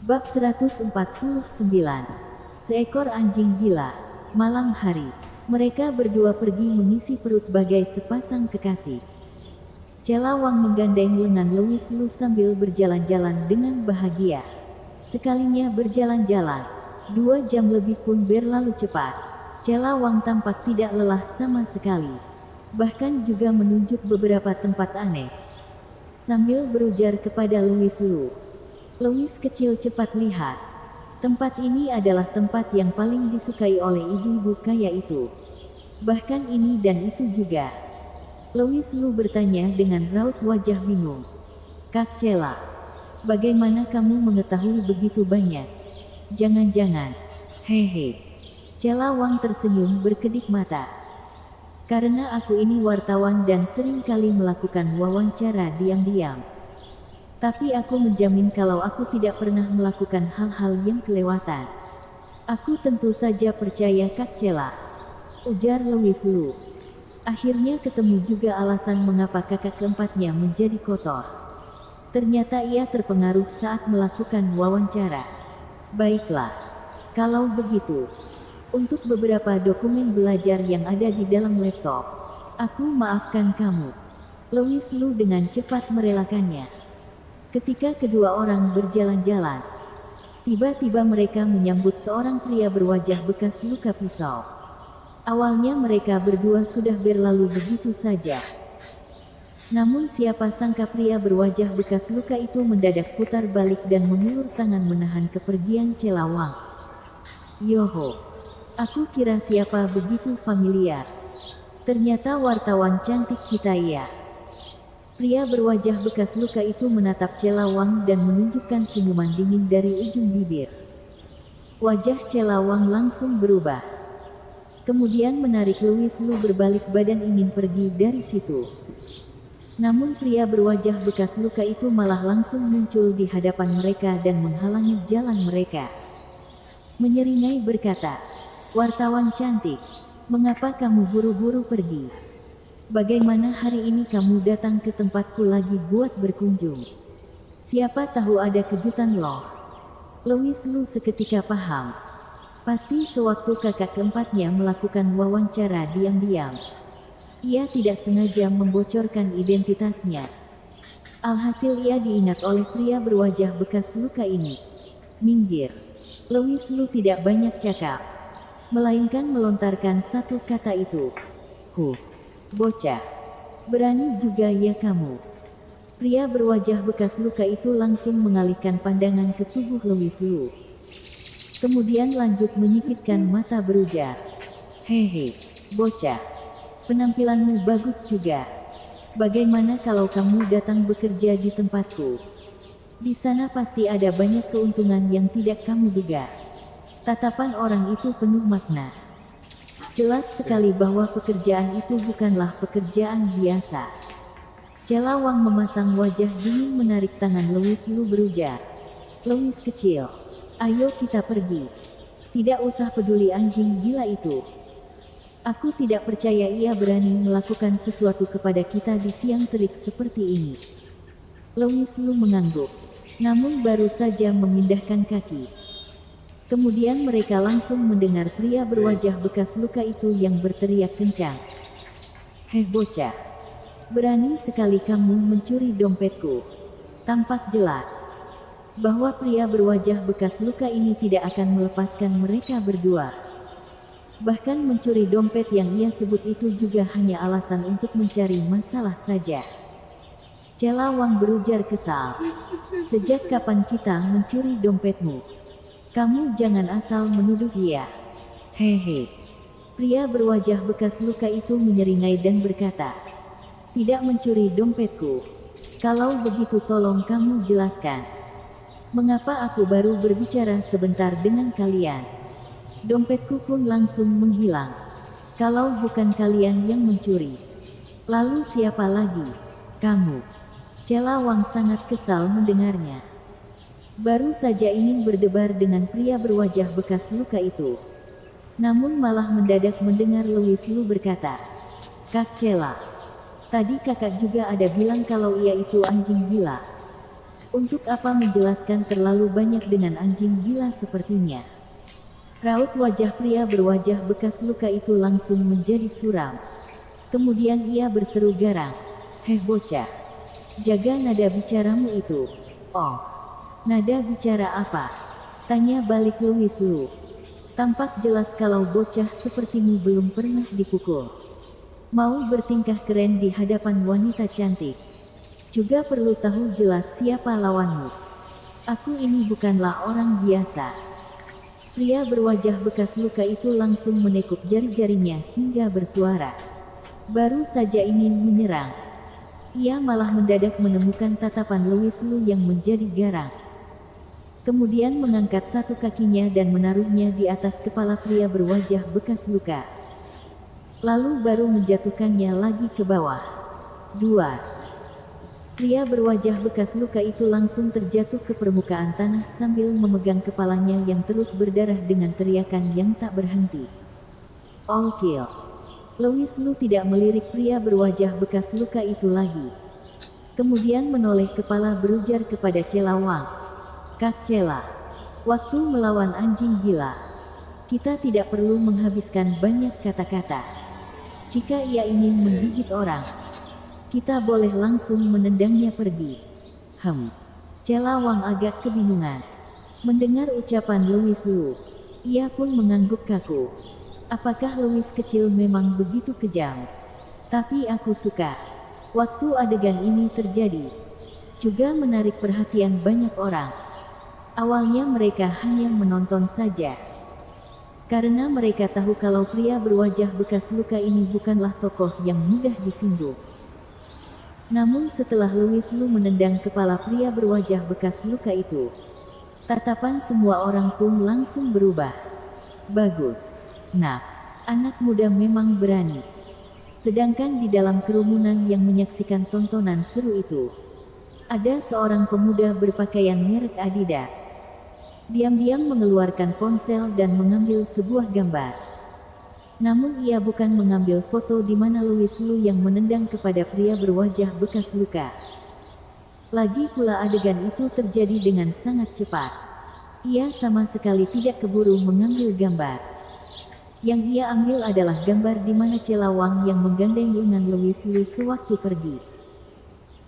Bab 149. Seekor anjing gila. Malam hari, mereka berdua pergi mengisi perut bagai sepasang kekasih. Celawang menggandeng lengan Louis Lu sambil berjalan-jalan dengan bahagia. Sekalinya berjalan-jalan, 2 jam lebih pun berlalu cepat. Celawang tampak tidak lelah sama sekali. Bahkan juga menunjuk beberapa tempat aneh. Sambil berujar kepada Louis Lu, "Louis kecil, cepat lihat. Tempat ini adalah tempat yang paling disukai oleh ibu-ibu kaya itu. Bahkan ini dan itu juga." Louis Lu bertanya dengan raut wajah bingung. "Kak Cela, bagaimana kamu mengetahui begitu banyak? Jangan-jangan..." "Hehe." Celawang tersenyum berkedip mata. "Karena aku ini wartawan dan sering kali melakukan wawancara diam-diam. Tapi aku menjamin kalau aku tidak pernah melakukan hal-hal yang kelewatan." "Aku tentu saja percaya Kak Cela," ujar Louis Lu. Akhirnya ketemu juga alasan mengapa kakak keempatnya menjadi kotor. Ternyata ia terpengaruh saat melakukan wawancara. "Baiklah, kalau begitu, untuk beberapa dokumen belajar yang ada di dalam laptop, aku maafkan kamu." Louis Lu dengan cepat merelakannya. Ketika kedua orang berjalan-jalan, tiba-tiba mereka menyambut seorang pria berwajah bekas luka pisau. Awalnya mereka berdua sudah berlalu begitu saja. Namun siapa sangka pria berwajah bekas luka itu mendadak putar balik dan mengulur tangan menahan kepergian Celawang. "Yoho, aku kira siapa begitu familiar. Ternyata wartawan cantik kita ya." Pria berwajah bekas luka itu menatap Celawang dan menunjukkan senyuman dingin dari ujung bibir. Wajah Celawang langsung berubah. Kemudian menarik Louis Lu berbalik badan ingin pergi dari situ. Namun pria berwajah bekas luka itu malah langsung muncul di hadapan mereka dan menghalangi jalan mereka. Menyeringai berkata, "Wartawan cantik, mengapa kamu buru-buru pergi? Bagaimana hari ini kamu datang ke tempatku lagi buat berkunjung? Siapa tahu ada kejutan loh." Louis Lu seketika paham. Pasti sewaktu kakak keempatnya melakukan wawancara diam-diam, ia tidak sengaja membocorkan identitasnya. Alhasil ia diingat oleh pria berwajah bekas luka ini. "Minggir." Louis Lu tidak banyak cakap, melainkan melontarkan satu kata itu. Bocah. Berani juga ya kamu." Pria berwajah bekas luka itu langsung mengalihkan pandangan ke tubuh Louis Lu. Kemudian lanjut menyipitkan mata berujar, "Hehe, bocah. Penampilanmu bagus juga. Bagaimana kalau kamu datang bekerja di tempatku? Di sana pasti ada banyak keuntungan yang tidak kamu duga." Tatapan orang itu penuh makna. Jelas sekali bahwa pekerjaan itu bukanlah pekerjaan biasa. Celawang memasang wajah dingin menarik tangan Louis Lu berujar, "Louis kecil, ayo kita pergi. Tidak usah peduli anjing gila itu. Aku tidak percaya ia berani melakukan sesuatu kepada kita di siang terik seperti ini." Louis Lu mengangguk, namun baru saja memindahkan kaki. Kemudian mereka langsung mendengar pria berwajah bekas luka itu yang berteriak kencang, "Hei bocah, berani sekali kamu mencuri dompetku." Tampak jelas bahwa pria berwajah bekas luka ini tidak akan melepaskan mereka berdua. Bahkan mencuri dompet yang ia sebut itu juga hanya alasan untuk mencari masalah saja. Celawang berujar kesal, "Sejak kapan kita mencuri dompetmu? Kamu jangan asal menuduh dia." "Hehe." Pria berwajah bekas luka itu menyeringai dan berkata, "Tidak mencuri dompetku. Kalau begitu tolong kamu jelaskan. Mengapa aku baru berbicara sebentar dengan kalian? Dompetku pun langsung menghilang. Kalau bukan kalian yang mencuri, lalu siapa lagi? Kamu." Celawang sangat kesal mendengarnya. Baru saja ingin berdebar dengan pria berwajah bekas luka itu. Namun malah mendadak mendengar Louis Lu berkata, "Kak Cela, tadi kakak juga ada bilang kalau ia itu anjing gila." Untuk apa menjelaskan terlalu banyak dengan anjing gila sepertinya? Raut wajah pria berwajah bekas luka itu langsung menjadi suram. Kemudian ia berseru garang, "Heh bocah, jaga nada bicaramu itu." "Oh, nada bicara apa?" tanya balik Louis Lu. Tampak jelas kalau bocah sepertimu belum pernah dipukul. Mau bertingkah keren di hadapan wanita cantik. Juga perlu tahu jelas siapa lawanmu. Aku ini bukanlah orang biasa. Pria berwajah bekas luka itu langsung menekuk jari-jarinya hingga bersuara. Baru saja ingin menyerang, ia malah mendadak menemukan tatapan Louis Lu yang menjadi garang. Kemudian mengangkat satu kakinya dan menaruhnya di atas kepala pria berwajah bekas luka. Lalu baru menjatuhkannya lagi ke bawah. 2. Pria berwajah bekas luka itu langsung terjatuh ke permukaan tanah sambil memegang kepalanya yang terus berdarah dengan teriakan yang tak berhenti. "All kill." Louis Lu tidak melirik pria berwajah bekas luka itu lagi. Kemudian menoleh kepala berujar kepada Cela Wang. "Kak Cela, waktu melawan anjing gila, kita tidak perlu menghabiskan banyak kata-kata. Jika ia ingin menggigit orang, kita boleh langsung menendangnya pergi." Cela Wang agak kebingungan mendengar ucapan Louis Lu. Ia pun mengangguk kaku. Apakah Louis kecil memang begitu kejam? Tapi aku suka waktu adegan ini terjadi. Juga menarik perhatian banyak orang. Awalnya mereka hanya menonton saja, karena mereka tahu kalau pria berwajah bekas luka ini bukanlah tokoh yang mudah disinggung. Namun setelah Louis Lu menendang kepala pria berwajah bekas luka itu, tatapan semua orang pun langsung berubah. Bagus. Nah, anak muda memang berani. Sedangkan di dalam kerumunan yang menyaksikan tontonan seru itu, ada seorang pemuda berpakaian merek Adidas. Diam-diam mengeluarkan ponsel dan mengambil sebuah gambar. Namun ia bukan mengambil foto di mana Louis Lu yang menendang kepada pria berwajah bekas luka. Lagi pula adegan itu terjadi dengan sangat cepat. Ia sama sekali tidak keburu mengambil gambar. Yang ia ambil adalah gambar di mana Cela Wang yang menggandeng lengan Louis Lu sewaktu pergi.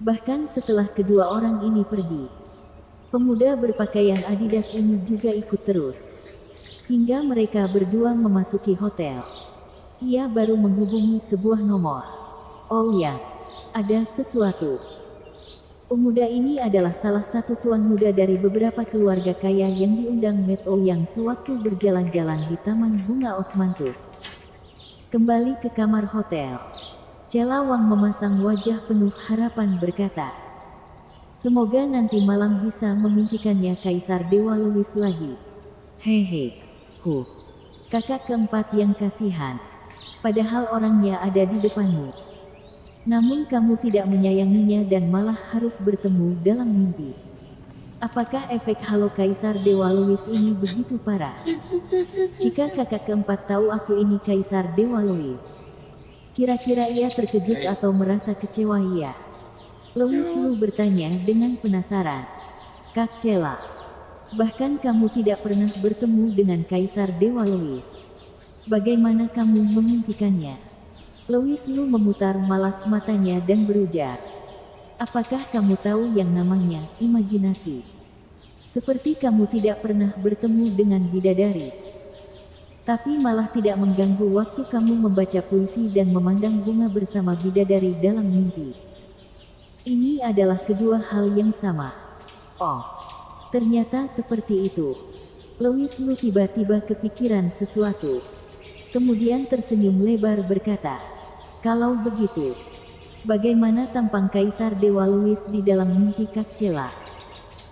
Bahkan setelah kedua orang ini pergi, pemuda berpakaian Adidas ini juga ikut terus. Hingga mereka berdua memasuki hotel. Ia baru menghubungi sebuah nomor. "Oh ya, ada sesuatu." Pemuda ini adalah salah satu tuan muda dari beberapa keluarga kaya yang diundang Matt Ouyang sewaktu berjalan-jalan di Taman Bunga Osmanthus. Kembali ke kamar hotel, Cela Wang memasang wajah penuh harapan berkata, "Semoga nanti malam bisa memimpikannya Kaisar Dewa Louis lagi." "Hehe, kakak keempat yang kasihan. Padahal orangnya ada di depanmu. Namun kamu tidak menyayanginya dan malah harus bertemu dalam mimpi. Apakah efek halo Kaisar Dewa Louis ini begitu parah? Jika kakak keempat tahu aku ini Kaisar Dewa Louis, kira-kira ia terkejut atau merasa kecewa ya?" Louis Lu bertanya dengan penasaran. "Kak Cela, bahkan kamu tidak pernah bertemu dengan Kaisar Dewa Louis. Bagaimana kamu memimpikannya?" Louis Lu memutar malas matanya dan berujar, "Apakah kamu tahu yang namanya imajinasi? Seperti kamu tidak pernah bertemu dengan bidadari, tapi malah tidak mengganggu waktu kamu membaca puisi dan memandang bunga bersama bidadari dalam mimpi. Ini adalah kedua hal yang sama." "Oh, ternyata seperti itu." Louis Lu tiba-tiba kepikiran sesuatu. Kemudian tersenyum lebar berkata, "Kalau begitu, bagaimana tampang Kaisar Dewa Louis di dalam mimpi Kak Cela?"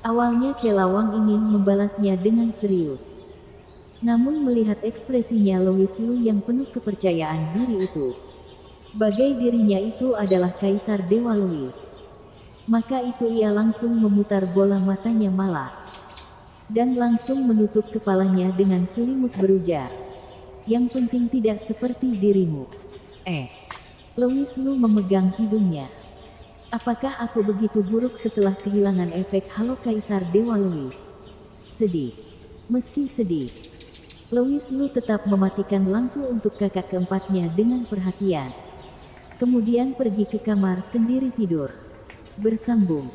Awalnya Cela Wang ingin membalasnya dengan serius. Namun melihat ekspresinya Louis Lu yang penuh kepercayaan diri itu, bagai dirinya itu adalah Kaisar Dewa Louis, maka itu ia langsung memutar bola matanya malas, dan langsung menutup kepalanya dengan selimut berujar, "Yang penting tidak seperti dirimu." Louis Lu memegang hidungnya. Apakah aku begitu buruk setelah kehilangan efek halo Kaisar Dewa Louis? Sedih. Meski sedih, Louis Lu tetap mematikan lampu untuk kakak keempatnya dengan perhatian. Kemudian pergi ke kamar sendiri tidur. Bersambung.